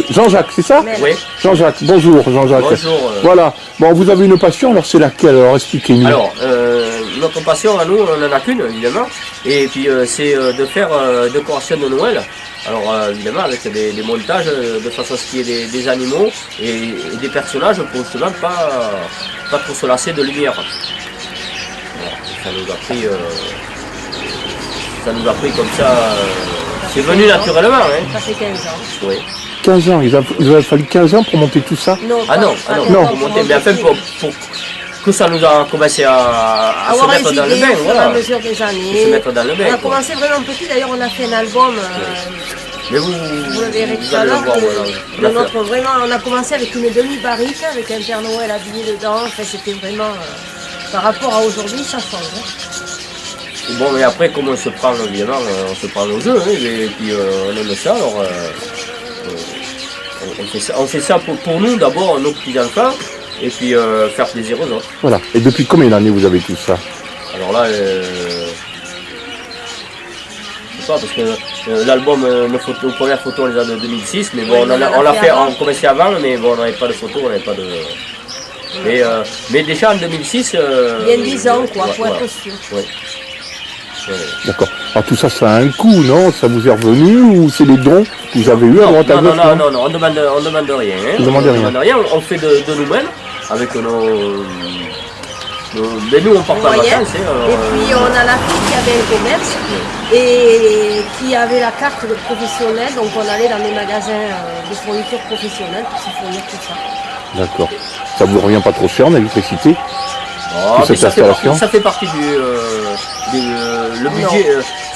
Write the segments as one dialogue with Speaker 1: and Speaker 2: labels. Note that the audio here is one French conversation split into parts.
Speaker 1: Jean-Jacques, c'est ça?
Speaker 2: Oui.
Speaker 1: Jean-Jacques, bonjour Jean-Jacques.
Speaker 2: Bonjour.
Speaker 1: Voilà. Bon, vous avez une passion, alors c'est laquelle? Alors expliquez-nous.
Speaker 2: Alors, notre passion à nous, on n'en a qu'une évidemment, et puis c'est de faire décoration de Noël. Alors évidemment avec des montages de façon à ce qu'il y ait des animaux et des personnages pour justement pas trop se lasser de lumière. Voilà, ça nous a pris comme ça, c'est venu naturellement. Hein.
Speaker 3: Ça fait 15 ans.
Speaker 2: Oui.
Speaker 1: 15 ans, il vous a fallu 15 ans pour monter tout ça?
Speaker 3: Non,
Speaker 2: Non, pour monter, mais enfin pour que ça nous a commencé à se mettre dans le bain, voilà.
Speaker 3: À mesure des années.
Speaker 2: Se mettre dans le bain.
Speaker 3: On a commencé vraiment petit, d'ailleurs on a fait un album.
Speaker 2: Mais vous
Speaker 3: le verrez tout à
Speaker 2: allez
Speaker 3: l'heure.
Speaker 2: le voir, voilà.
Speaker 3: On a commencé avec une demi-barrique, avec un Père Noël habillé dedans. Enfin, c'était vraiment, par rapport à aujourd'hui, ça change. Hein.
Speaker 2: Bon, mais après, comme on se prend, évidemment, on se prend au jeu, hein, et puis on aime ça, alors on fait ça pour nous, d'abord, nos petits-enfants, et puis faire plaisir aux autres.
Speaker 1: Voilà. Et depuis combien d'années vous avez tout ça?
Speaker 2: Alors là, parce que l'album, nos premières photos, on les a de 2006, mais bon,
Speaker 3: oui,
Speaker 2: on l'a fait, on commençait avant, mais bon, on n'avait pas de photos, on n'avait pas de... Mais déjà en 2006...
Speaker 3: il y a 10 ans, quoi, pour
Speaker 2: voilà.
Speaker 3: être sûr.
Speaker 2: Oui.
Speaker 1: D'accord. Alors tout ça, ça a un coût, non? Ça vous est revenu ou c'est des dons que vous avez eu à droite à gauche?
Speaker 2: Non, on demande rien. Hein.
Speaker 1: Vous demandez rien.
Speaker 2: On fait de nous-mêmes, avec nos... Mais nous on part pas en vacances.
Speaker 3: Et puis on a la fille qui avait un commerce et qui avait la carte de professionnel, donc on allait dans des magasins de fourniture professionnelle pour se fournir tout ça.
Speaker 1: D'accord. Ça vous revient pas trop cher en électricité?
Speaker 2: Mais ça fait partie le budget.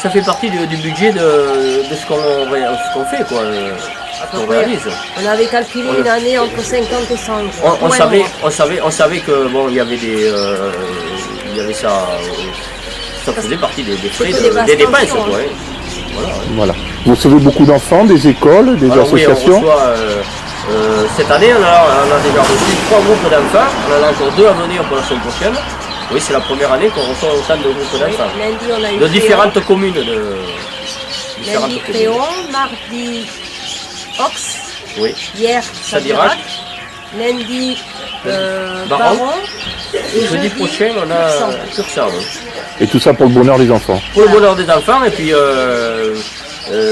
Speaker 2: Ça fait partie du budget de ce qu'on fait, quoi.
Speaker 3: On avait calculé une année entre 50 et 100 euros.
Speaker 2: On savait que bon, il y avait ça. Ça faisait partie des frais, des dépenses, quoi. Hein.
Speaker 1: Voilà. Vous recevez beaucoup d'enfants, des écoles, des associations?
Speaker 2: Oui, on reçoit, cette année, on a déjà reçu 3 groupes d'enfants. On en a encore 2 à venir pour la semaine prochaine. Oui, c'est la première année qu'on reçoit autant de groupes d'enfants.
Speaker 3: Lundi, on a eu
Speaker 2: de différentes communes.
Speaker 3: Lundi, Créon, mardi, Ox.
Speaker 2: Oui.
Speaker 3: Hier, Sadirac. Lundi, Baron.
Speaker 2: Et jeudi prochain, on a Tursan.
Speaker 1: Et tout ça pour le bonheur des enfants?
Speaker 2: Pour le bonheur des enfants, et puis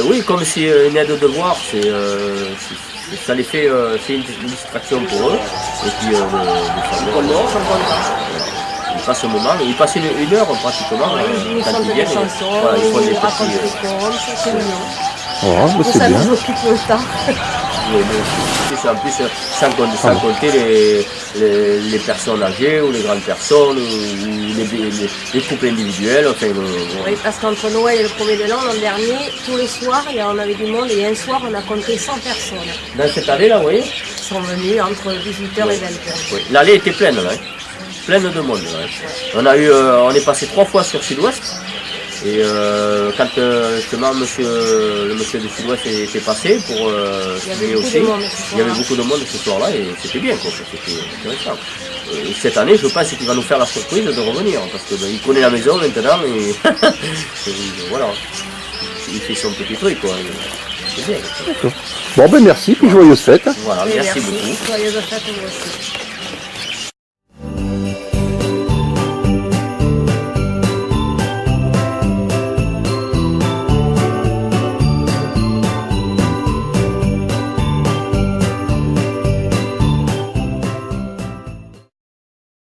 Speaker 2: oui, comme c'est une aide de devoir, ça les fait, c'est une distraction pour eux. Et puis ils passent un moment, ils passent une heure pratiquement.
Speaker 3: Ils chantent des chansons, ils racontent des contes, c'est mignon.
Speaker 1: C'est bien.
Speaker 3: Ça nous occupe le temps.
Speaker 2: En plus, sans compter les personnes âgées ou les grandes personnes ou les couples individuels. Enfin,
Speaker 3: oui, parce qu'entre Noël et le 1er de l'an, l'an dernier, tous les soirs, on avait du monde et un soir, on a compté 100 personnes.
Speaker 2: Dans cette année-là, oui.
Speaker 3: Qui sont venues entre 18h et 20h.
Speaker 2: Oui. L'allée était pleine, là, hein. Pleine de monde. Là. On est passé 3 fois sur Sud-Ouest. Et quand justement le monsieur du Sud-Ouest était passé pour aussi, il y avait beaucoup de monde ce soir-là et c'était bien, quoi, c'était intéressant. Cette année, je pense qu'il va nous faire la surprise de revenir, parce qu'il connaît la maison maintenant et, et voilà, il fait son petit truc, quoi. C'est bien.
Speaker 1: Bon ben merci, puis joyeuses fêtes.
Speaker 2: Voilà, merci beaucoup.
Speaker 3: Joyeuses fêtes aussi.